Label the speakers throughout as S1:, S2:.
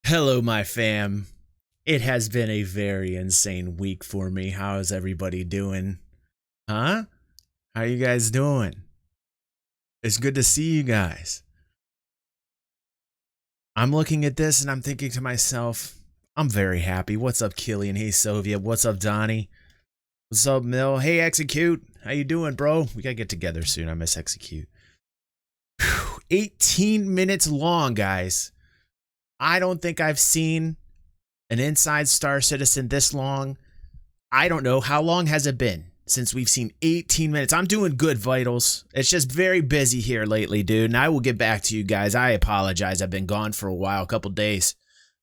S1: Hello, my fam. It has been a very insane week for me. How is everybody doing? Huh? How you guys doing? It's good to see you guys. I'm looking at this and I'm thinking to myself, I'm very happy. What's up, Killian? Hey, Soviet. What's up, Donnie? What's up, Mill? Hey, Execute. How you doing, bro? We gotta get together soon. I miss Execute. Whew, 18 minutes long, guys. I don't think I've seen an Inside Star Citizen this long. I don't know. How long has it been since we've seen 18 minutes? I'm doing good, Vitals. It's just very busy here lately, dude. And I will get back to you guys. I apologize. I've been gone for a while, a couple days.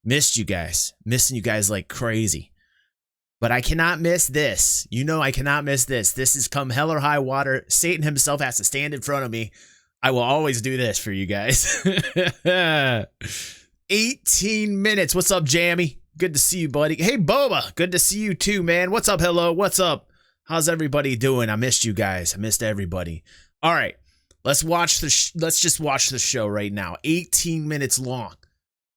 S1: Missed you guys. Missing you guys like crazy. But I cannot miss this. You know I cannot miss this. This has come hell or high water. Satan himself has to stand in front of me. I will always do this for you guys. 18 minutes. What's up, Jammy? Good to see you, buddy. Hey, Boba. Good to see you too, man. What's up, hello? What's up? How's everybody doing? I missed you guys. I missed everybody. All right. Let's just watch the show right now. 18 minutes long.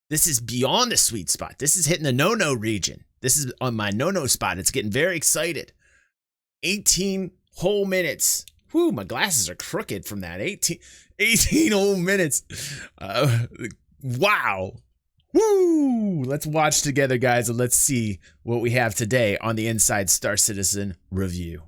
S1: This is beyond the sweet spot. This is hitting the no-no region. This is on my no-no spot. It's getting very excited. 18 whole minutes. Whew, my glasses are crooked from that. 18 whole minutes. Wow. Woo! Let's watch together, guys, and let's see what we have today on the Inside Star Citizen review.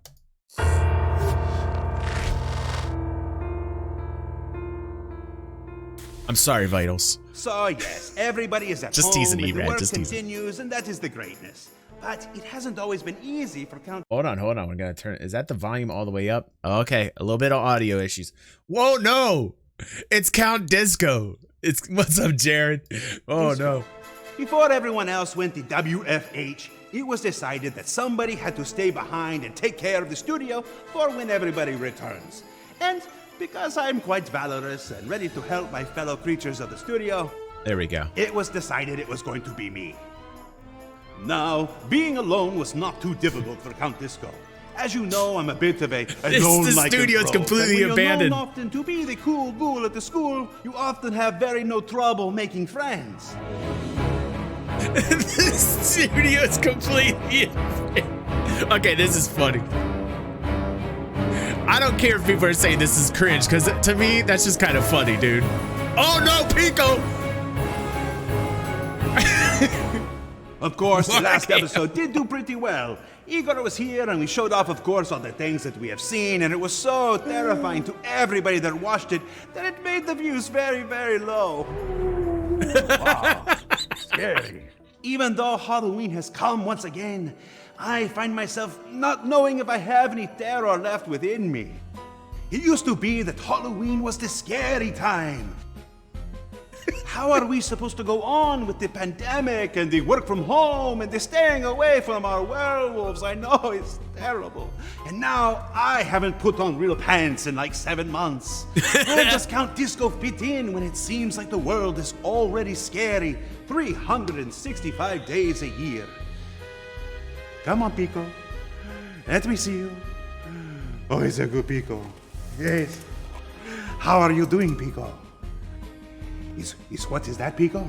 S1: I'm sorry, Vitals.
S2: So yes, everybody is at
S1: just
S2: home
S1: teasing
S2: and the work
S1: just
S2: continues, and that is the greatness. But it hasn't always been easy for Count.
S1: Hold on. We're gonna turn. Is that the volume all the way up? Okay, a little bit of audio issues. Whoa, no! It's Count Disco. What's up, Jared? Oh no.
S2: Before everyone else went to WFH, it was decided that somebody had to stay behind and take care of the studio for when everybody returns. And because I'm quite valorous and ready to help my fellow creatures of the studio,
S1: there we go.
S2: It was decided it was going to be me. Now, being alone was not too difficult for Count Disco. As you know, I'm a bit of a lone
S1: the studio's completely abandoned.
S2: You're known often to be the cool ghoul at the school, you often have very no trouble making friends.
S1: The studio's completely abandoned. Okay, this is funny. I don't care if people are saying this is cringe, because to me, that's just kind of funny, dude. Oh no, Pico!
S2: Of course, the last episode did do pretty well. Igor was here and we showed off, of course, all the things that we have seen, and it was so terrifying to everybody that watched it that it made the views very, very low. Wow, scary. Even though Halloween has come once again, I find myself not knowing if I have any terror left within me. It used to be that Halloween was the scary time. How are we supposed to go on with the pandemic and the work from home and the staying away from our werewolves? I know it's terrible. And now I haven't put on real pants in like 7 months. Where does Count Disco fit in when it seems like the world is already scary 365 days a year? Come on, Pico. Let me see you. Oh, it's a good Pico. Yes. How are you doing, Pico? What is that, Pico?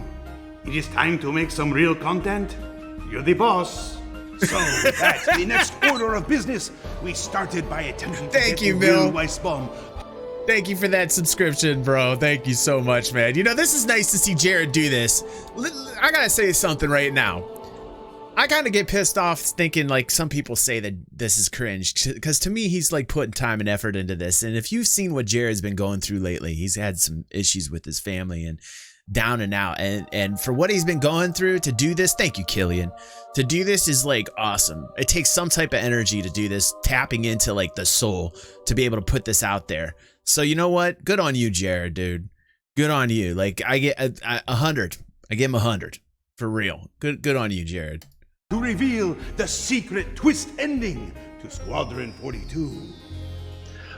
S2: It is time to make some real content. You're the boss. So that's the next order of business. We started by attempting to get the real Weiss bomb.
S1: Thank you for that subscription, bro. Thank you so much, man. You know, this is nice to see Jared do this. I gotta say something right now. I kind of get pissed off thinking like some people say that this is cringe, because to me, he's like putting time and effort into this. And if you've seen what Jared's been going through lately, he's had some issues with his family and down and out. And for what he's been going through to do this, thank you, Killian. To do this is like awesome. It takes some type of energy to do this, tapping into like the soul to be able to put this out there. So you know what? Good on you, Jared, dude. Good on you. Like I get 100. I give him 100 for real. Good on you, Jared.
S2: To reveal the secret twist ending to Squadron 42.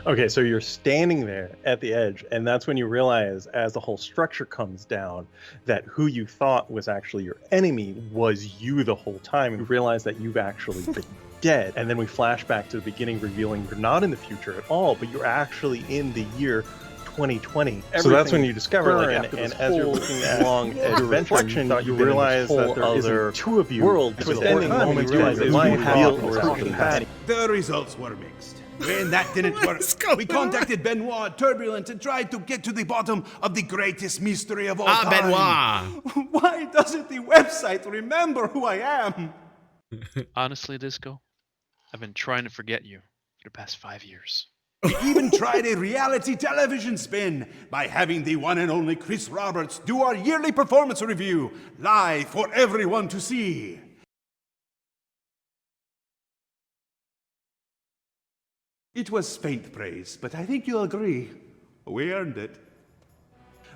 S3: Okay, so you're standing there at the edge, and that's when you realize, as the whole structure comes down, that who you thought was actually your enemy was you the whole time. You realize that you've actually been dead. And then we flash back to the beginning, revealing you're not in the future at all, but you're actually in the year 2020. So that's when you discover, like, and as you're looking along at your reflection, you realize that there isn't two of you. World extending moments, you realize that you have
S2: the results were mixed. When that didn't work, we contacted Benoit Turbulent and tried to get to the bottom of the greatest mystery of all time.
S1: Benoit!
S2: Why doesn't the website remember who I am?
S4: Honestly, Disco, I've been trying to forget you for the past 5 years.
S2: We even tried a reality television spin by having the one and only Chris Roberts do our yearly performance review live for everyone to see. It was faint praise, but I think you'll agree, we earned it.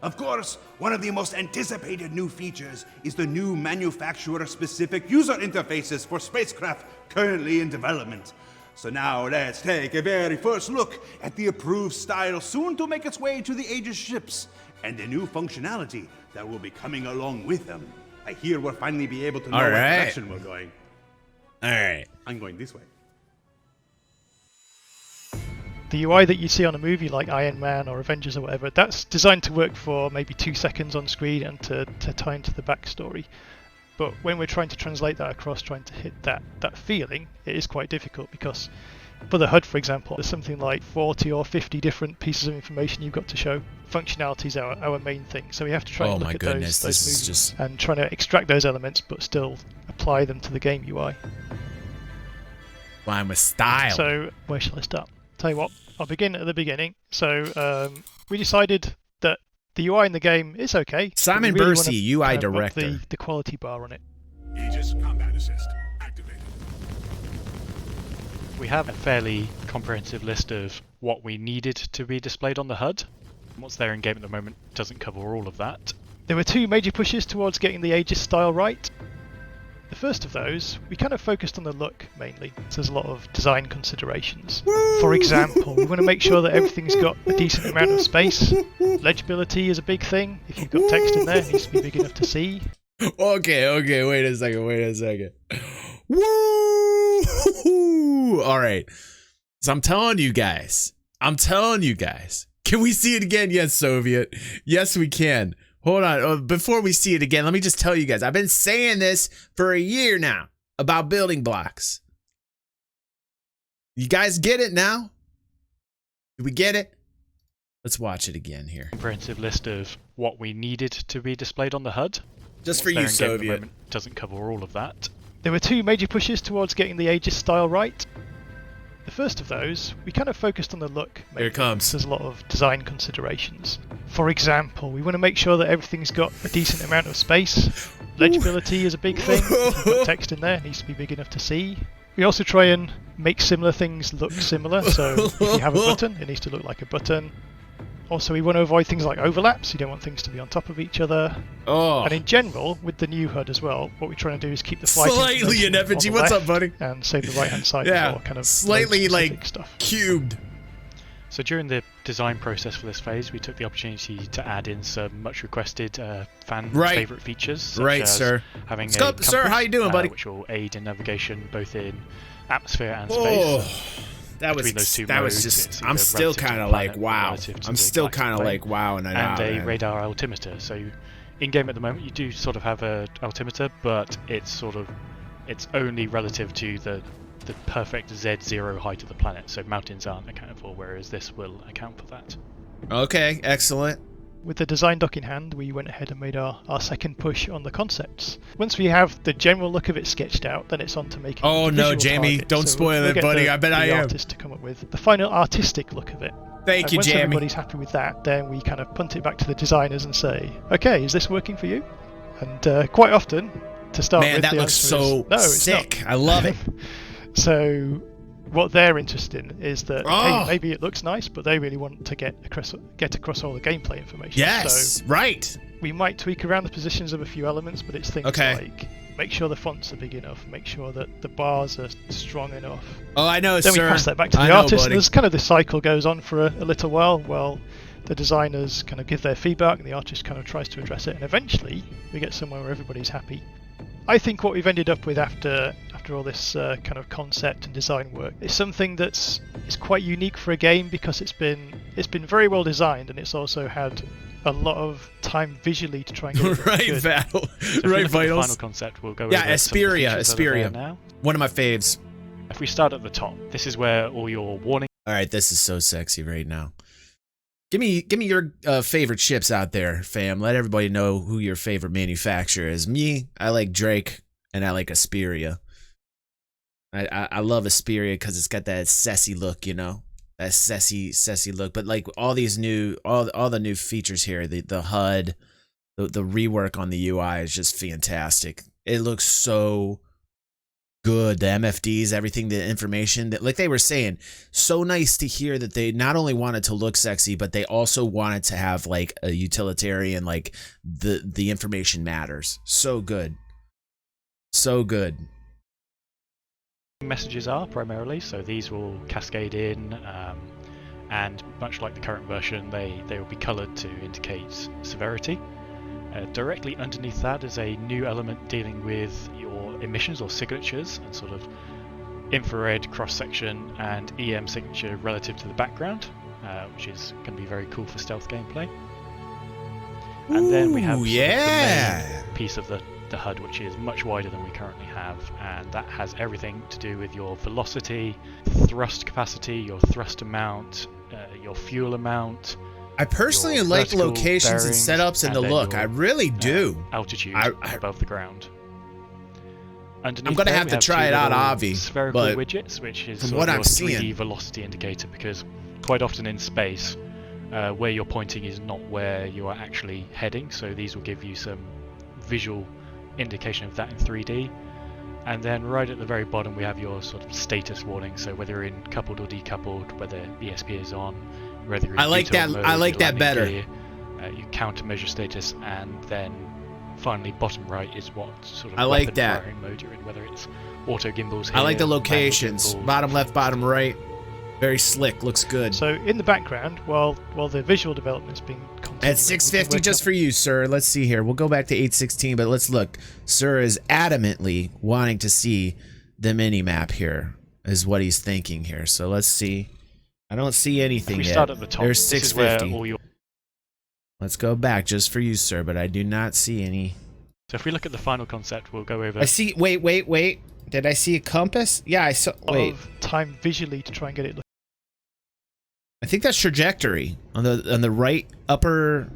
S2: Of course, one of the most anticipated new features is the new manufacturer-specific user interfaces for spacecraft currently in development. So now let's take a very first look at the approved style soon to make its way to the Aegis ships, and the new functionality that will be coming along with them. I hear we'll finally be able to know what direction we're going.
S1: Alright.
S2: I'm going this way.
S5: The UI that you see on a movie like Iron Man or Avengers or whatever, that's designed to work for maybe 2 seconds on screen and to tie into the backstory. But when we're trying to translate that across, trying to hit that feeling, it is quite difficult because for the HUD, for example, there's something like 40 or 50 different pieces of information you've got to show. Functionality is our main thing, so we have to try and look at those movies and try to extract those elements but still apply them to the game UI.
S1: Flying with style.
S5: So where shall I start? Tell you what, I'll begin at the beginning. So we decided that the UI in the game is okay.
S1: Simon
S5: really
S1: Bursey, UI director.
S5: The quality bar on it.
S6: Aegis combat assist activated.
S7: We have a fairly comprehensive list of what we needed to be displayed on the HUD. What's there in game at the moment doesn't cover all of that.
S5: There were 2 major pushes towards getting the Aegis style right. The first of those, we kind of focused on the look mainly. So there's a lot of design considerations. For example, we want to make sure that everything's got a decent amount of space. Legibility is a big thing. If you've got text in there, it needs to be big enough to see.
S1: Okay, wait a second. Woo! Alright. So I'm telling you guys. Can we see it again? Yes, Soviet. Yes, we can. Hold on, before we see it again, let me just tell you guys, I've been saying this for a year now about building blocks. You guys get it now? Do we get it? Let's watch it again here.
S7: Comprehensive list of what we needed to be displayed on the HUD.
S1: Just for you, Soviet.
S7: At the moment doesn't cover all of that.
S5: There were 2 major pushes towards getting the Aegis style right. The first of those, we kind of focused on the look.
S1: Here it comes.
S5: There's a lot of design considerations. For example, we want to make sure that everything's got a decent amount of space. Legibility is a big thing. If you've got text in there, it needs to be big enough to see. We also try and make similar things look similar. So if you have a button, it needs to look like a button. Also, we want to avoid things like overlaps. You don't want things to be on top of each other.
S1: Oh.
S5: And in general, with the new HUD as well, what we're trying to do is keep the flight
S1: slightly in effigy. What's up, buddy?
S5: And save the right-hand side for kind of
S1: slightly like
S5: stuff.
S1: Cubed.
S7: So during the design process for this phase, we took the opportunity to add in some much requested fan favorite features, such as
S1: sir.
S7: Having
S1: a compass, sir. How you doing, buddy?
S7: Which will aid in navigation both in atmosphere and space.
S1: That was just. I'm still kind of like wow. I'm still kind of like wow, and
S7: a radar altimeter. So in game at the moment, you do sort of have a altimeter, but it's only relative to the perfect Z0 height of the planet. So mountains aren't accounted for, whereas this will account for that.
S1: Okay, excellent.
S5: With the design doc in hand, we went ahead and made our second push on the concepts. Once we have the general look of it sketched out, then it's on to making
S1: Oh no, Jamie,
S5: target.
S1: don't spoil it, buddy. I bet I am.
S5: Artist to come up with the final artistic look of it.
S1: Thank you,
S5: once
S1: Jamie.
S5: Everybody's happy with that, then we kind of punt it back to the designers and say, "Okay, is this working for you?" And quite often, to start with,
S1: that looks so sick. I love it.
S5: So what they're interested in is that hey, maybe it looks nice, but they really want to get across all the gameplay information.
S1: Yes,
S5: so
S1: right.
S5: We might tweak around the positions of a few elements, but it's things like make sure the fonts are big enough, make sure that the bars are strong enough.
S1: Oh, I know,
S5: Then
S1: sir.
S5: we pass that back to
S1: I
S5: the
S1: know,
S5: artist,
S1: buddy.
S5: and there's kind of this cycle goes on for a little while. Well, the designers kind of give their feedback, and the artist kind of tries to address it, and eventually we get somewhere where everybody's happy. I think what we've ended up with after all this kind of concept and design work is something is quite unique for a game, because it's been very well designed, and it's also had a lot of time visually to try and get it
S1: Right,
S5: good.
S1: Val.
S7: So if we
S1: Right,
S7: look at the
S1: Vitals.
S7: final concept, we'll go
S1: Yeah,
S7: over some of the
S1: Asperia,
S7: features that are there
S1: Asperia.
S7: now.
S1: One of my faves.
S7: If we start at the top, this is where all your warning
S1: All right, this is so sexy right now. Give me your favorite ships out there, fam. Let everybody know who your favorite manufacturer is. Me, I like Drake, and I like Asperia. I love Asperia because it's got that sessy look, you know, that sessy look. But like all these new, all the new features here, the HUD, the rework on the UI is just fantastic. It looks so good. The MFDs, everything, the information that, like they were saying, so nice to hear that they not only wanted to look sexy, but they also wanted to have like a utilitarian, like the information matters. So good. So good.
S7: messages are primarily, so these will cascade in, and much like the current version, they will be coloured to indicate severity. Directly underneath that is a new element dealing with your emissions or signatures, and sort of infrared cross-section and EM signature relative to the background, which is going to be very cool for stealth gameplay. And then we have
S1: Ooh,
S7: sort
S1: yeah.
S7: of the main piece of the HUD, which is much wider than we currently have, and that has everything to do with your velocity, thrust capacity, your thrust amount, your fuel amount.
S1: I personally
S7: your
S1: like
S7: vertical
S1: locations and
S7: bearings,
S1: setups and the
S7: then
S1: look.
S7: your,
S1: I really do.
S7: Altitude
S1: I-
S7: above the ground. Underneath
S1: I'm gonna
S7: there,
S1: have
S7: we
S1: to try
S7: two
S1: it out,
S7: little
S1: Avi,
S7: spherical
S1: but
S7: widgets, which is
S1: from
S7: sort
S1: what
S7: of
S1: I'm
S7: your 3D
S1: seeing-
S7: velocity indicator, because quite often in space, where you're pointing is not where you are actually heading. So these will give you some visual indication of that in 3D. And then right at the very bottom we have your sort of status warning, so whether you're in coupled or decoupled, whether ESP is on, whether you're in
S1: I like
S7: VTOL
S1: that.
S7: mode,
S1: I like
S7: your
S1: that
S7: landing
S1: better.
S7: gear, you countermeasure status, and then finally bottom right is what sort of
S1: I like
S7: weapon
S1: that.
S7: firing mode you're in, whether it's auto gimbals here,
S1: I like the
S7: manual
S1: locations.
S7: gimbals.
S1: Bottom left, bottom right. Very slick. Looks good.
S5: So in the background, while the visual development's been continuing,
S1: At 650 just for you, sir. Let's see here. We'll go back to 816, but let's look. Sir is adamantly wanting to see the mini map here, is what he's thinking here. So let's see. I don't see anything
S7: If we
S1: yet.
S7: start at the top,
S1: There's
S7: this is where
S1: 650.
S7: all your
S1: Let's go back just for you, sir, but I do not see any.
S7: So if we look at the final concept, we'll go over
S1: I see. Wait. Did I see a compass? Yeah, I saw. Wait.
S5: of time visually to try and get it.
S1: I think that's trajectory on the right upper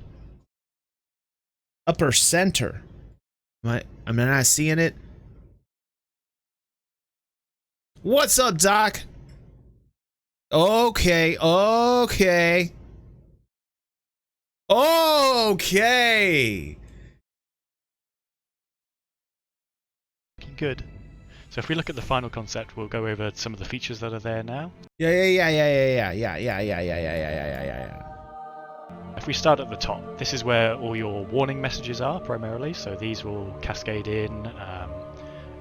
S1: center. Am I not seeing it? What's up, Doc? Okay.
S5: Looking good.
S7: So if we look at the final concept, we'll go over some of the features that are there now.
S1: Yeah.
S7: If we start at the top, this is where all your warning messages are primarily, so these will cascade in,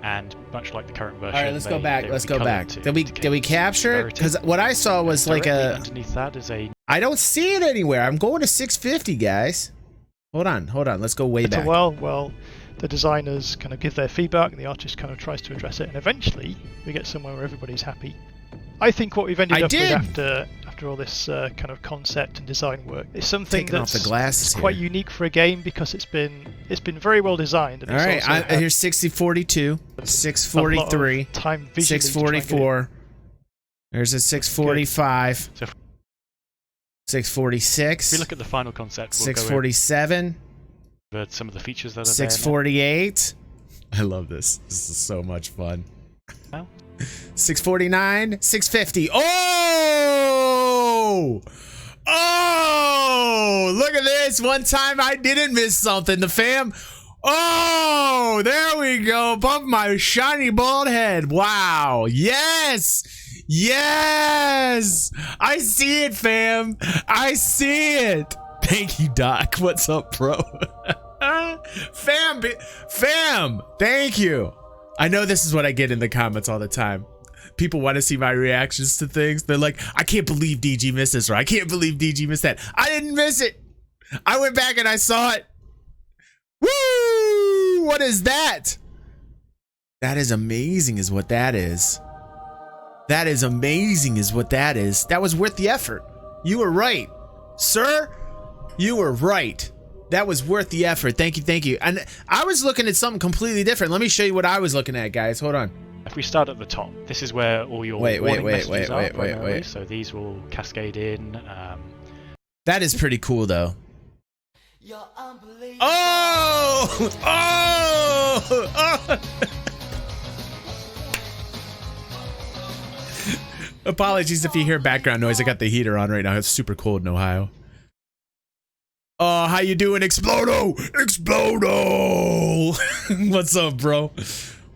S7: and much like the current version.
S1: All right, let's go
S7: they
S1: back.
S7: will
S1: Let's
S7: be
S1: go
S7: coloured
S1: back.
S7: to
S1: Did we
S7: indicate
S1: capture it?
S7: severity.
S1: Because what I saw was like
S7: Directly
S1: a.
S7: underneath that is a
S1: I don't see it anywhere. I'm going to 650, guys. Hold on. Let's go way back.
S5: Well, the designers kind of give their feedback, and the artist kind of tries to address it, and eventually we get somewhere where everybody's happy. I think what we've ended up with after all this kind of concept and design work is something
S1: Taking off
S5: that's
S1: the glasses
S5: quite
S1: here.
S5: unique for a game, because it's been very well designed. And
S1: All
S5: it's
S1: right,
S5: also had
S1: here's 6042,
S5: a lot of
S1: 643,
S5: time visually to try and get it
S1: 644. There's a 645,
S7: So if
S1: 646,
S7: we look at the final concept, we'll go
S1: 647,
S7: over some of the features that are
S1: 648. I love this. This is so much fun.
S7: Now?
S1: 649, 650. Oh! Look at this. One time I didn't miss something. The fam. Oh, there we go. Above my shiny bald head. Wow. Yes. I see it, fam. I see it. Thank you, Doc. What's up, bro? Fam, thank you. I know this is what I get in the comments all the time. People want to see my reactions to things. They're like, I can't believe DG missed this, or I can't believe DG missed that. I didn't miss it. I went back and I saw it. Woo! What is that? That is amazing is what that is. That is amazing is what that is. That was worth the effort. You were right. Sir, you were right. That was worth the effort. Thank you, thank you. And I was looking at something completely different. Let me show you what I was looking at, guys. Hold on.
S7: If we start at the top, this is where all your warning messages are primarily. So these will cascade in.
S1: That is pretty cool, though. Oh! Oh! Apologies if you hear background noise. I got the heater on right now. It's super cold in Ohio. Oh, how you doing, Explodo? Explodo! What's up, bro?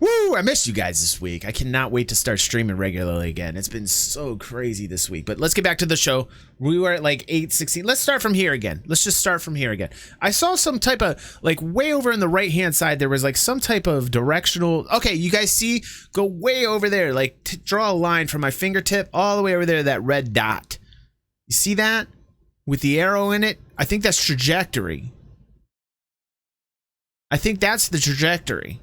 S1: Woo! I missed you guys this week. I cannot wait to start streaming regularly again. It's been so crazy this week. But let's get back to the show. We were at like 8:16. Let's start from here again. Let's just start from here again. I saw some type of, like, way over in the right-hand side, there was like some type of directional. Okay, you guys see? Go way over there. Like, draw a line from my fingertip all the way over there to that red dot. You see that? With the arrow in it? I think that's trajectory. I think that's the trajectory.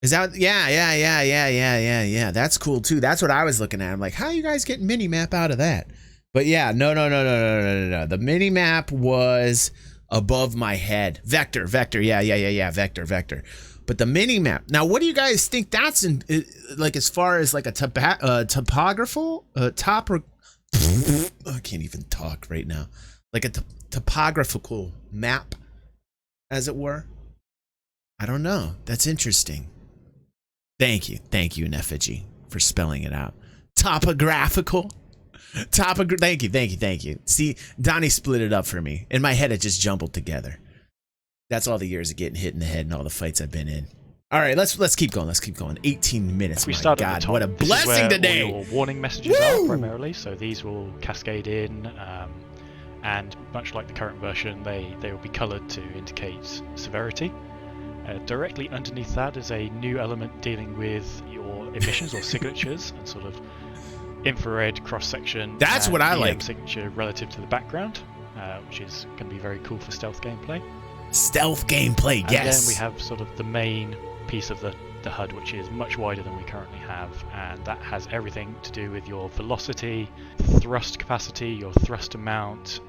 S1: Is that, yeah. That's cool too. That's what I was looking at. I'm like, how you guys getting mini-map out of that? But yeah, no. The mini-map was above my head. Vector, yeah, vector. But the mini-map, now what do you guys think that's in, like, as far as like a topographical, I can't even talk right now. Like a topographical map, as it were. I don't know. That's interesting. Thank you, in effigy for spelling it out. Topographical. Thank you. See, Donnie split it up for me. In my head, it just jumbled together. That's all the years of getting hit in the head and all the fights I've been in. All right, let's keep going. 18 minutes.
S7: We
S1: My
S7: start
S1: God,
S7: at the top.
S1: what a
S7: This is
S1: blessing
S7: where
S1: today!
S7: all your warning messages are primarily. So these will cascade in, and much like the current version, they will be coloured to indicate severity. Directly underneath that is a new element dealing with your emissions or signatures and sort of infrared cross-section.
S1: That's what I like.
S7: Signature relative to the background, which is going to be very cool for stealth gameplay.
S1: Stealth gameplay, yes.
S7: And then we have sort of the main piece of the HUD, which is much wider than we currently have, and that has everything to do with your velocity, thrust capacity, your thrust amount,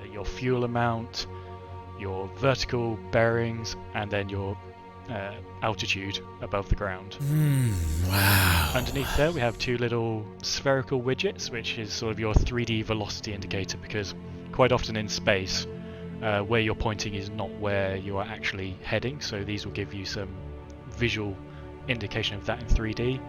S7: your fuel amount, your vertical bearings, and then your altitude above the ground.
S1: Wow.
S7: Underneath there we have two little spherical widgets, which is sort of your 3D velocity indicator, because quite often in space where you're pointing is not where you are actually heading, so these will give you some visual indication of that in 3D.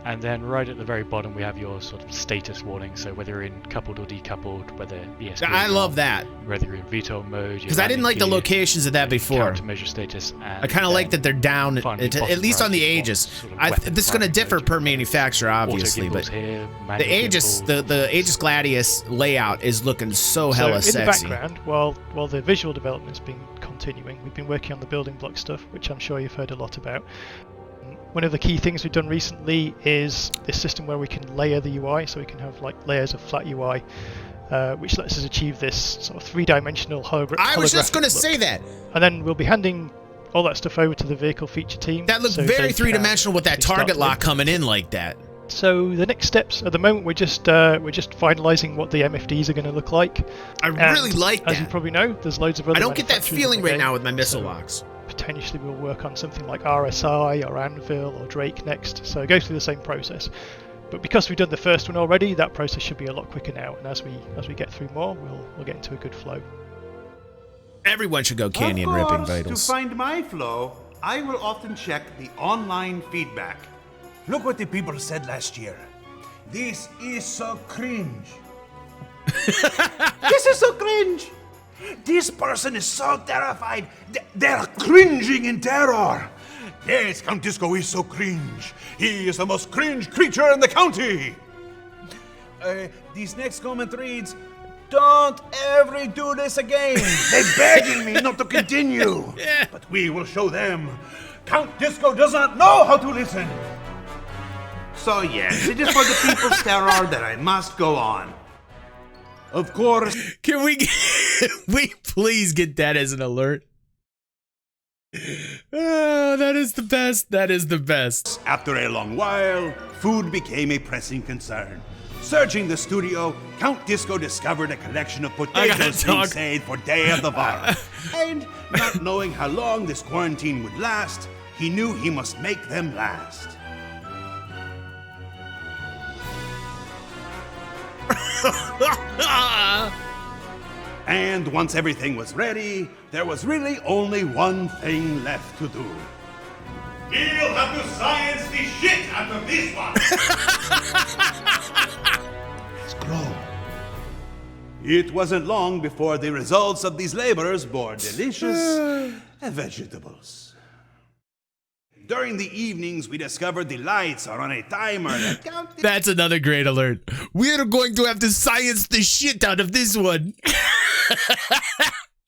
S7: And then right at the very bottom we have your sort of status warning, so whether you're in coupled or decoupled, whether ESC
S1: I love that.
S7: whether you're in VTOL mode.
S1: Because I didn't like the locations of that before.
S7: Countermeasure status. And
S1: I kind of like that they're down,
S7: finally,
S1: at least on the Aegis.
S7: sort of
S1: This is going to differ per manufacturer, obviously, but
S7: here,
S1: the Aegis, the Aegis Gladius layout is looking so hella
S5: so in
S1: sexy.
S5: the background, while the visual development's been continuing, we've been working on the building block stuff, which I'm sure you've heard a lot about. One of the key things we've done recently is this system where we can layer the UI, so we can have like layers of flat UI, which lets us achieve this sort of three-dimensional holographic.
S1: I was just going to say that.
S5: And then we'll be handing all that stuff over to the vehicle feature team.
S1: That looks
S5: so
S1: very
S5: they
S1: three-dimensional with that
S5: actually
S1: target
S5: start
S1: lock coming in like that.
S5: So the next steps at the moment, we're just finalising what the MFDs are going to look like.
S1: I really like that.
S5: As you probably know, there's loads of other
S1: I don't get that
S5: manufacturers in
S1: feeling
S5: the
S1: right
S5: game,
S1: now with my missile
S5: so
S1: locks.
S5: potentially we'll work on something like RSI or Anvil or Drake next, so it goes through the same process. But because we've done the first one already, that process should be a lot quicker now, and as we get through more, we'll get into a good flow.
S1: Everyone should go canyon ripping vitals.
S2: To find my flow, I will often check the online feedback. Look what the people said last year. This is so cringe. This is so cringe. This person is so terrified. They're cringing in terror. Yes, Count Disco is so cringe. He is the most cringe creature in the county. This next comment reads, Don't ever do this again. They're begging me not to continue. But we will show them. Count Disco does not know how to listen. So yes, it is for the people's terror that I must go on. Of course.
S1: Can we please get that as an alert? Oh, that is the best. That is the best.
S2: After a long while, food became a pressing concern. Searching the studio, Count Disco discovered a collection of potatoes being saved for Day of the Var. And not knowing how long this quarantine would last, he knew he must make them last. And once everything was ready, there was really only one thing left to do. He'll have to science the shit out of this one! Scroll. It wasn't long before the results of these labors bore delicious vegetables. During the evenings, we discovered the lights are on a timer that counted.
S1: That's another great alert. We're going to have to science the shit out of this one.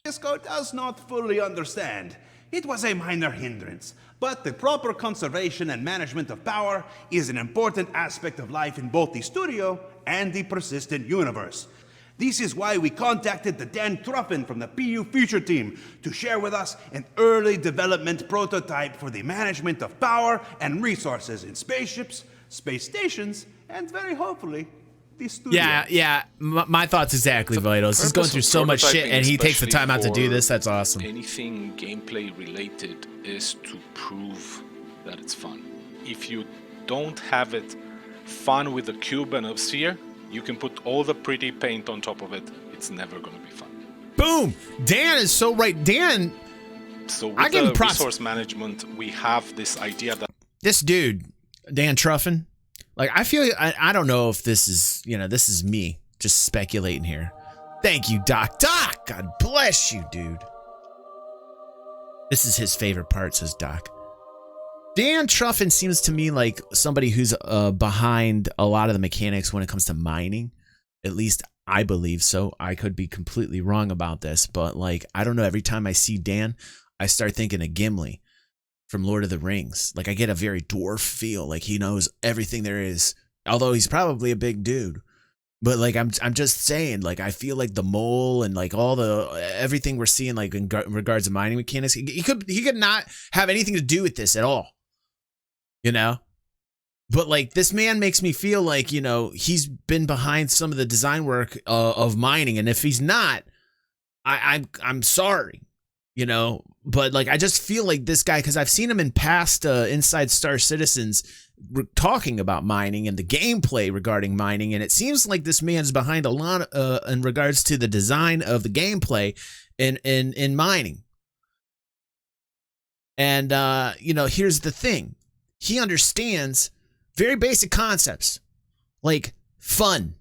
S2: Disco does not fully understand. It was a minor hindrance, but the proper conservation and management of power is an important aspect of life in both the studio and the persistent universe. This is why we contacted the Dan Trufin from the PU Future Team to share with us an early development prototype for the management of power and resources in spaceships, space stations, and very hopefully, the studio.
S1: Yeah, my thoughts exactly, Vitals. He's going through so much shit and he takes the time out to do this. That's awesome.
S8: Anything gameplay related is to prove that it's fun. If you don't have it fun with a cube and a sphere, you can put all the pretty paint on top of it. It's never going to be fun.
S1: Boom! Dan is so right. Dan,
S8: so with the resource management, we have this idea that
S1: this dude, Dan Trufin, like I feel, I don't know if this is, this is me just speculating here. Thank you, Doc. Doc, God bless you, dude. This is his favorite part, says Doc. Dan Trufin seems to me like somebody who's behind a lot of the mechanics when it comes to mining. At least I believe so. I could be completely wrong about this, but like, I don't know. Every time I see Dan, I start thinking of Gimli from Lord of the Rings. Like I get a very dwarf feel, like he knows everything there is, although he's probably a big dude. But like, I'm just saying, like, I feel like the mole and like all everything we're seeing, like in regards to mining mechanics, he could not have anything to do with this at all. But like this man makes me feel like, he's been behind some of the design work of mining. And if he's not, I'm sorry, but like, I just feel like this guy, cause I've seen him in past Inside Star Citizens talking about mining and the gameplay regarding mining. And it seems like this man's behind a lot in regards to the design of the gameplay in mining. And, here's the thing. He understands very basic concepts like fun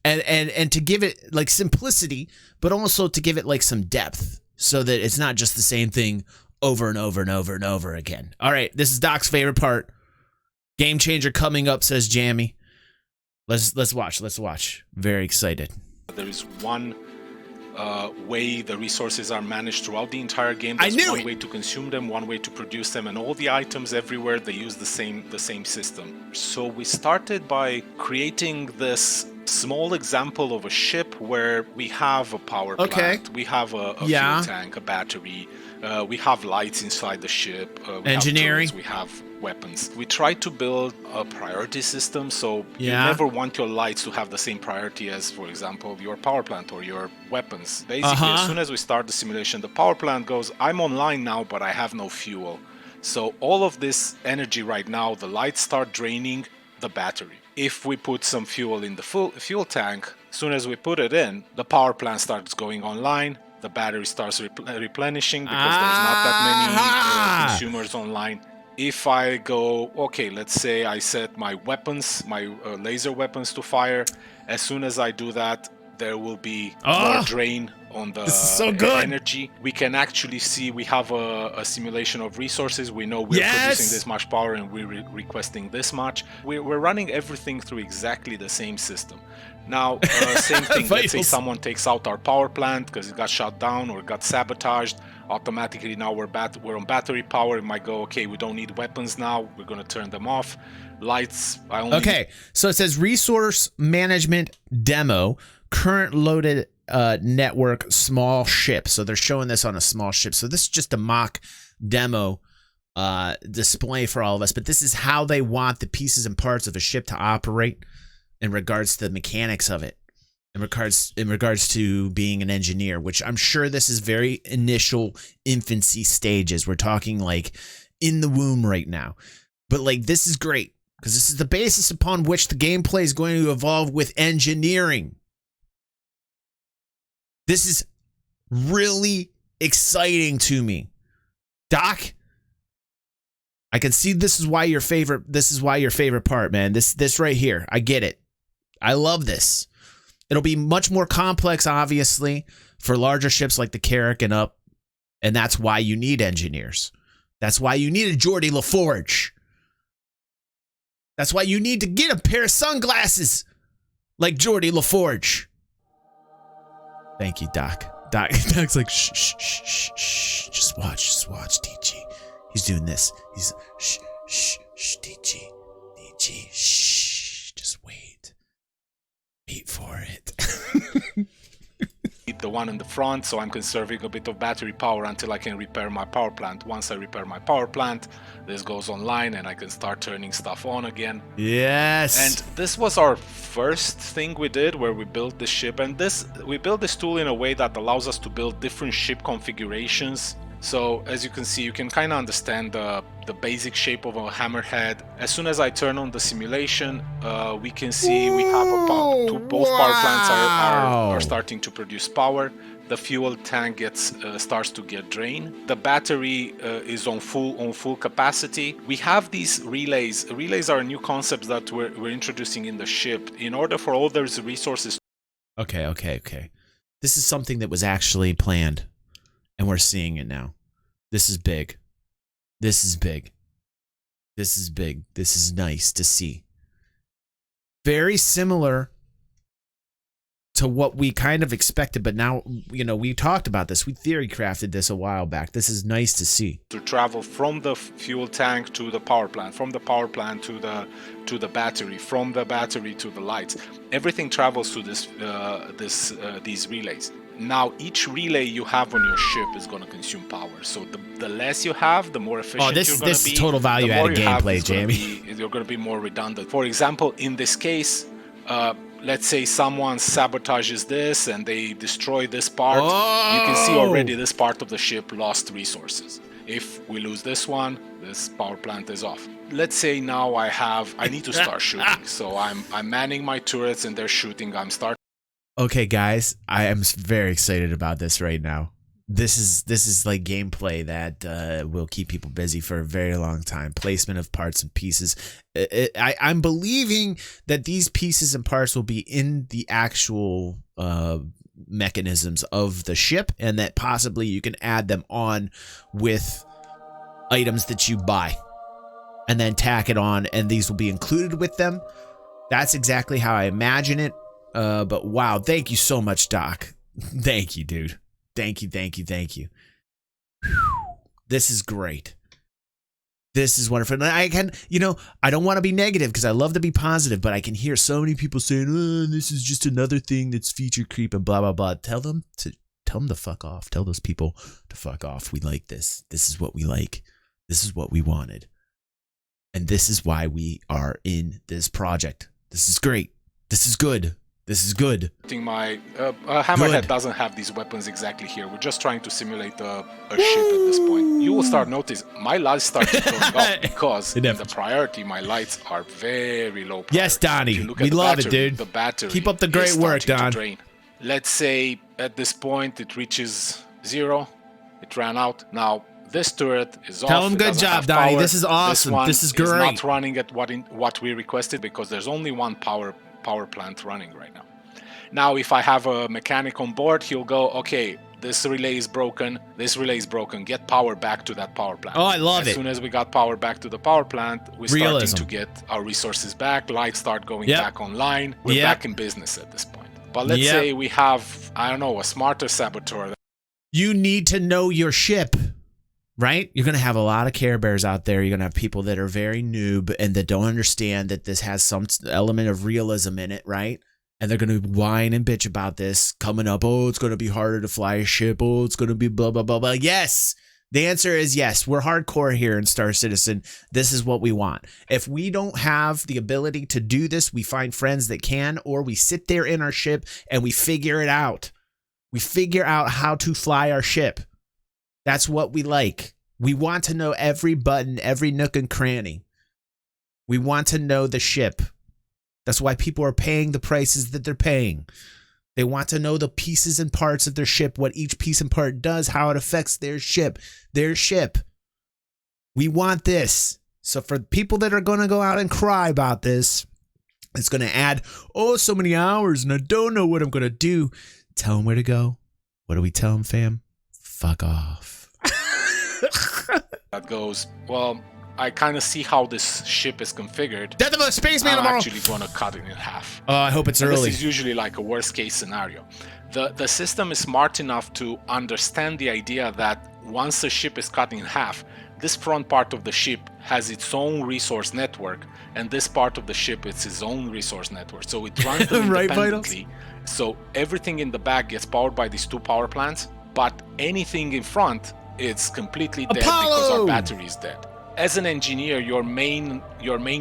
S1: and to give it like simplicity, but also to give it like some depth so that it's not just the same thing over and over and over and over again. All right, this is Doc's favorite part. Game changer coming up, says Jammy. Let's watch. Very excited.
S8: There is one way the resources are managed throughout the entire game.
S1: There's
S8: one way to consume them, one way to produce them, and all the items everywhere, they use the same system. So we started by creating this small example of a ship where we have a power plant, we have a fuel tank, a battery, we have lights inside the ship, we
S1: engineering,
S8: have turrets, we have weapons. We try to build a priority system, so you never want your lights to have the same priority as, for example, your power plant or your weapons. Basically, as soon as we start the simulation, the power plant goes, I'm online now, but I have no fuel. So all of this energy right now, the lights start draining the battery. If we put some fuel in the fuel tank, as soon as we put it in, the power plant starts going online, the battery starts replenishing because there's not that many consumers online. If I go, okay, let's say I set my weapons, my laser weapons to fire. As soon as I do that, there will be more drain on the
S1: This is so good.
S8: energy. We can actually see we have a simulation of resources. We know we're
S1: Yes!
S8: producing this much power and we're requesting this much. We're running everything through exactly the same system. Now, same thing, let's say someone takes out our power plant because it got shut down or got sabotaged. Automatically now we're on battery power. It might go, okay, we don't need weapons now. We're going to turn them off. Lights, I only...
S1: Okay, so it says resource management demo, current loaded network, small ship. So they're showing this on a small ship. So this is just a mock demo display for all of us. But this is how they want the pieces and parts of a ship to operate in regards to the mechanics of it, in regards to being an engineer, which I'm sure this is very initial infancy stages. We're talking like in the womb right now. But like this is great because this is the basis upon which the gameplay is going to evolve with engineering. This is really exciting to me. Doc, I can see this is why your favorite part, man. This right here. I get it. I love this. It'll be much more complex, obviously, for larger ships like the Carrack and up, and that's why you need engineers. That's why you need a Geordie LaForge. That's why you need to get a pair of sunglasses like Geordie LaForge. Thank you, Doc. Doc's like, shh, shh, shh, shh. Just watch, DG. He's doing this. He's, shh, shh, shh, DG, shh. Just wait. Wait for it.
S8: The one in the front, so I'm conserving a bit of battery power until I can repair my power plant. Once I repair my power plant, this goes online and I can start turning stuff on again.
S1: Yes.
S8: And this was our first thing we did where we built the ship, and we built this tool in a way that allows us to build different ship configurations. So as you can see, you can kind of understand the basic shape of a hammerhead. As soon as I turn on the simulation, we can see we have both power plants are starting to produce power. The fuel tank starts to get drained. The battery is on full capacity. We have these relays. Relays are a new concept that we're introducing in the ship in order for all those resources.
S1: Okay. This is something that was actually planned. And we're seeing it now. This is big. This is big. This is big. This is nice to see. Very similar to what we kind of expected, but now, we talked about this. We theory crafted this a while back. This is nice to see.
S8: To travel from the fuel tank to the power plant, from the power plant to the battery, from the battery to the lights. Everything travels through these relays. Now, each relay you have on your ship is going to consume power. So the less you have, the more efficient you're going to be.
S1: This is total value-added gameplay, Jamie.
S8: You're going to be more redundant. For example, in this case, let's say someone sabotages this and they destroy this part. You can see already this part of the ship lost resources. If we lose this one, this power plant is off. Let's say now I need to start shooting. So I'm manning my turrets and they're shooting.
S1: Okay, guys, I am very excited about this right now. This is like gameplay that will keep people busy for a very long time. Placement of parts and pieces. I'm believing that these pieces and parts will be in the actual mechanisms of the ship, and that possibly you can add them on with items that you buy and then tack it on, and these will be included with them. That's exactly how I imagine it. But wow, thank you so much, Doc. Thank you, dude. Thank you. Whew. This is great. This is wonderful. And I don't want to be negative because I love to be positive, but I can hear so many people saying, this is just another thing that's feature creep and blah, blah, blah. Tell them to fuck off. Tell those people to fuck off. We like this. This is what we like. This is what we wanted. And this is why we are in this project. This is great. This is good. This is good.
S8: My hammerhead doesn't have these weapons exactly here. We're just trying to simulate a ship at this point. You will start noticing my lights start going off because in the priority, my lights are very low priority.
S1: Yes, Donnie. We love it, dude.
S8: The battery
S1: Keep up the great work, Don.
S8: Let's say at this point it reaches 0. It ran out. Now this turret is off.
S1: Tell him good job, Donnie. This is awesome. This is great.
S8: It's not running at what we requested because there's only one power plant running right now. Now, if I have a mechanic on board, he'll go, okay, this relay is broken, get power back to that power plant.
S1: Oh, I love it.
S8: As soon as we got power back to the power plant, we're
S1: Realism.
S8: starting to get our resources back, lights start going back online, we're back in business at this point. But let's say we have, I don't know, a smarter saboteur.
S1: You need to know your ship, right? You're going to have a lot of Care Bears out there. You're going to have people that are very noob and that don't understand that this has some element of realism in it, right? And they're going to whine and bitch about this coming up. Oh, it's going to be harder to fly a ship. Oh, it's going to be blah, blah, blah, blah. Yes. The answer is yes. We're hardcore here in Star Citizen. This is what we want. If we don't have the ability to do this, we find friends that can, or we sit there in our ship and we figure it out. We figure out how to fly our ship. That's what we like. We want to know every button, every nook and cranny. We want to know the ship. That's why people are paying the prices that they're paying. They want to know the pieces and parts of their ship, what each piece and part does, how it affects their ship. We want this. So for people that are going to go out and cry about this, it's going to add, oh, so many hours and I don't know what I'm going to do. Tell them where to go. What do we tell them, fam? Fuck off.
S8: That goes, well, I kind of see how this ship is configured.
S1: Death of a spaceman tomorrow.
S8: I'm actually going to cut it in half.
S1: Oh, I hope it's early.
S8: This is usually like a worst case scenario. The system is smart enough to understand the idea that once a ship is cut in half, this front part of the ship has its own resource network, and this part of the ship is its own resource network. So it runs them
S1: Right,
S8: independently. So everything in the back gets powered by these two power plants, but anything in front, it's completely dead because our battery is dead. As an engineer, your main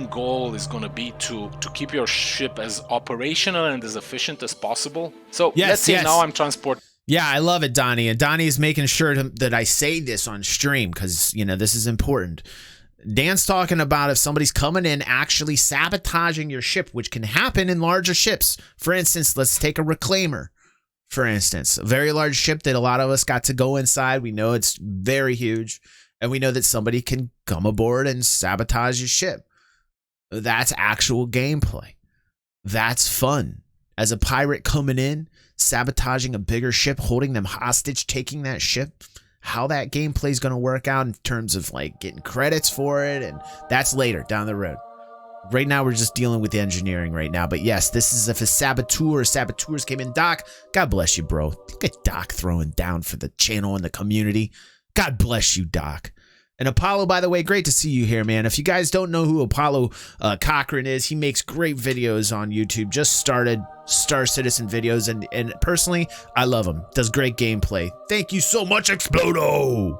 S8: goal is going to be to keep your ship as operational and as efficient as possible. So let's say now I'm transporting.
S1: Yeah, I love it, Donnie. And Donnie is making sure that I say this on stream because, you know, this is important. Dan's talking about if somebody's coming in actually sabotaging your ship, which can happen in larger ships. For instance, let's take a reclaimer. For instance, a very large ship that a lot of us got to go inside. We know it's very huge. And we know that somebody can come aboard and sabotage your ship. That's actual gameplay. That's fun. As a pirate coming in, sabotaging a bigger ship, holding them hostage, taking that ship, how that gameplay is going to work out in terms of like getting credits for it. And that's later down the road. Right now, we're just dealing with the engineering right now. But yes, this is if a saboteur or saboteurs came in. Doc, God bless you, bro. Look at Doc throwing down for the channel and the community. God bless you, Doc. And Apollo, by the way, great to see you here, man. If you guys don't know who Apollo Cochran is, he makes great videos on YouTube. Just started Star Citizen videos, and personally, I love him. Does great gameplay. Thank you so much, Explodo,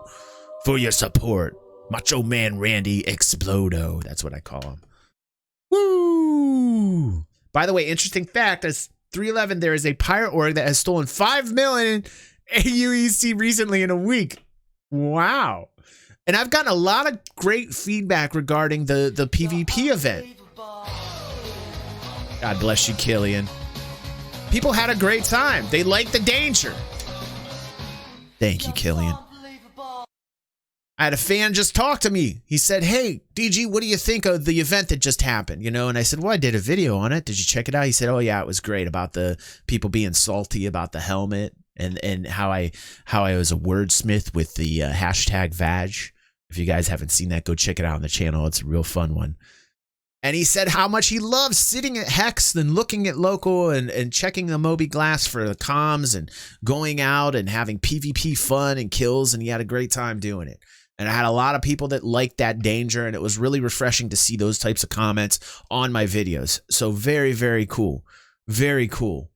S1: for your support. Macho Man Randy Explodo. That's what I call him. Woo! By the way, interesting fact, as 311, there is a pirate org that has stolen 5 million AUEC recently in a week. Wow. And I've gotten a lot of great feedback regarding the PvP event. God bless you, Killian. People had a great time. They liked the danger. Thank you, Killian. I had a fan just talk to me. He said, hey, DG, what do you think of the event that just happened? You know, and I said, well, I did a video on it. Did you check it out? He said, oh, yeah, it was great about the people being salty about the helmet and how I was a wordsmith with the hashtag Vag. If you guys haven't seen that, go check it out on the channel. It's a real fun one. And he said how much he loves sitting at Hex and looking at local and checking the Moby Glass for the comms and going out and having PvP fun and kills. And he had a great time doing it. And I had a lot of people that liked that danger. And it was really refreshing to see those types of comments on my videos. So very, very cool. Very cool.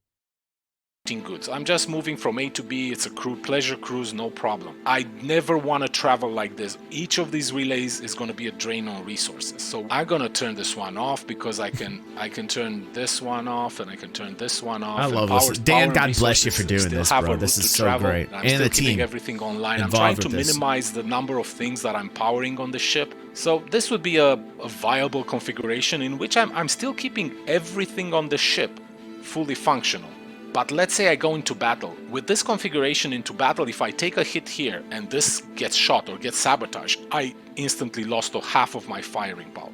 S8: Goods. I'm just moving from A to B. It's a pleasure cruise, no problem. I never want to travel like this. Each of these relays is going to be a drain on resources. So I'm going to turn this one off because I can turn this one off and I can turn this one off.
S1: I love this. Dan, God bless you for doing this, bro. This is so great.
S8: And the team. Everything online. I'm trying to minimize the number of things that I'm powering on the ship. So this would be a viable configuration in which I'm still keeping everything on the ship fully functional. But let's say I go into battle. With this configuration into battle, if I take a hit here and this gets shot or gets sabotaged, I instantly lost half of my firepower.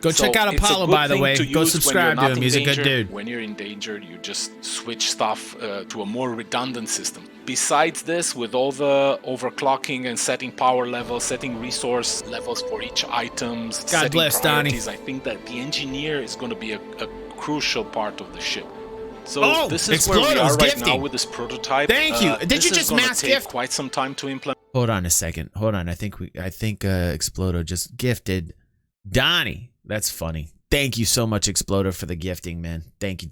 S1: Go check out Apollo, by the way. Go subscribe to him. He's a good dude.
S8: When you're in danger, you just switch stuff to a more redundant system. Besides this, with all the overclocking and setting power levels, setting resource levels for each item,
S1: God bless, Donnie.
S8: I think that the engineer is going to be a crucial part of the ship. So this is where we are right now with this prototype.
S1: Thank you. Did you just mass gift?
S8: Quite some time to implement.
S1: Hold on a second. Hold on. I think Explodo just gifted Donnie. That's funny. Thank you so much, Explodo, for the gifting, man. Thank you.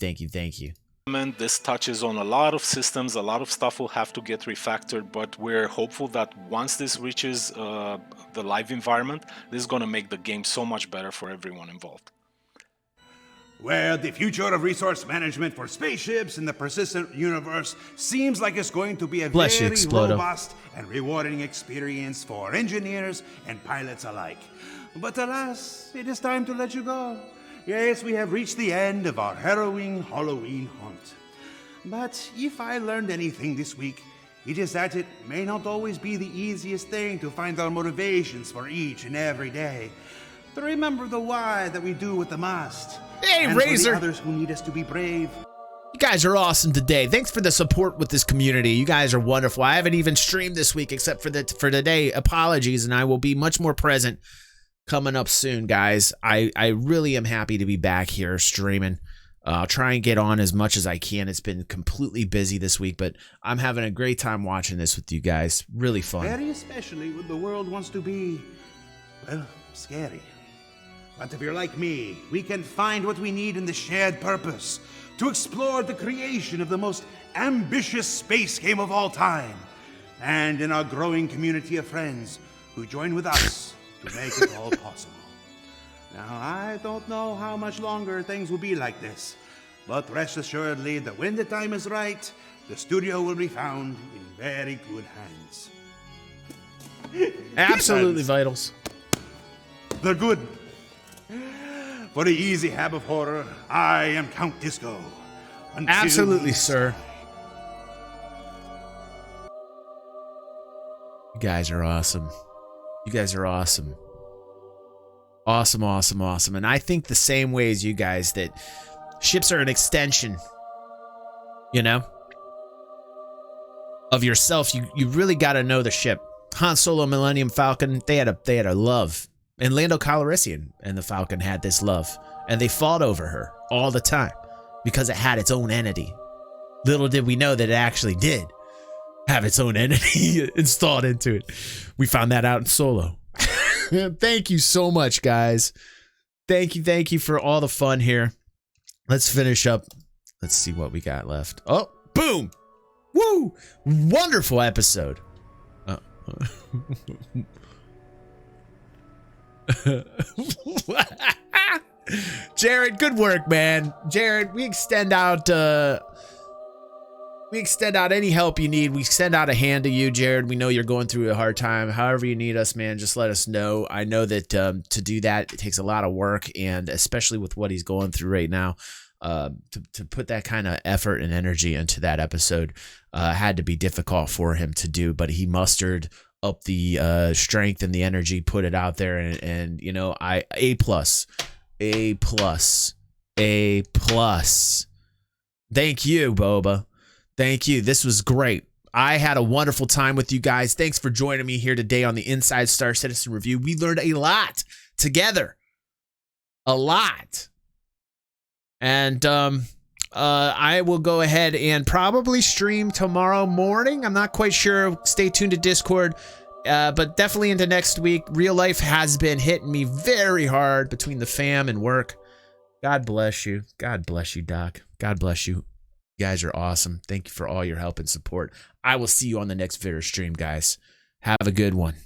S8: This touches on a lot of systems. A lot of stuff will have to get refactored, but we're hopeful that once this reaches the live environment, this is going to make the game so much better for everyone involved.
S2: Well, the future of resource management for spaceships in the persistent universe seems like it's going to be a very robust and rewarding experience for engineers and pilots alike. But alas, it is time to let you go. Yes, we have reached the end of our harrowing Halloween hunt. But if I learned anything this week, it is that it may not always be the easiest thing to find our motivations for each and every day. To remember the why that we do with the must.
S1: Hey,
S2: and
S1: Razor!
S2: For the others who need us to be brave.
S1: You guys are awesome today. Thanks for the support with this community. You guys are wonderful. I haven't even streamed this week except for today. Apologies, and I will be much more present coming up soon, guys. I really am happy to be back here streaming. I'll try and get on as much as I can. It's been completely busy this week, but I'm having a great time watching this with you guys. Really fun.
S2: Very especially when the world wants to be, well, scary. But if you're like me, we can find what we need in the shared purpose to explore the creation of the most ambitious space game of all time, and in our growing community of friends who join with us to make it all possible. Now, I don't know how much longer things will be like this, but rest assuredly that when the time is right, the studio will be found in very good hands.
S1: Absolutely, Vitals.
S2: They're good. For the easy hab of horror, I am Count Disco.
S1: Absolutely, sir. You guys are awesome. You guys are awesome. Awesome. And I think the same way as you guys that ships are an extension, you know, of yourself. You really got to know the ship. Han Solo, Millennium Falcon, they had a love. And Lando Calrissian and the Falcon had this love, and they fought over her all the time because it had its own entity. Little did we know that it actually did have its own entity installed into it. We found that out in Solo. Thank you so much, guys. Thank you for all the fun here. Let's finish up. Let's see what we got left. Oh, boom. Woo. Wonderful episode. Jared, good work, man. Jared, we extend out any help you need. We extend out a hand to you, Jared. We know you're going through a hard time. However you need us, man, just let us know. I know that to do that, it takes a lot of work, and especially with what he's going through right now, to put that kind of effort and energy into that episode had to be difficult for him to do, but he mustered up the strength and the energy, put it out there, and you know, A plus. Thank you, Boba. Thank you. This was great. I had a wonderful time with you guys. Thanks for joining me here today on the Inside Star Citizen Review. We learned a lot together. A lot. And I will go ahead and probably stream tomorrow morning. I'm not quite sure. Stay tuned to Discord. But definitely into next week. Real life has been hitting me very hard between the fam and work. God bless you. God bless you, Doc. God bless you. You guys are awesome. Thank you for all your help and support. I will see you on the next video stream, guys. Have a good one.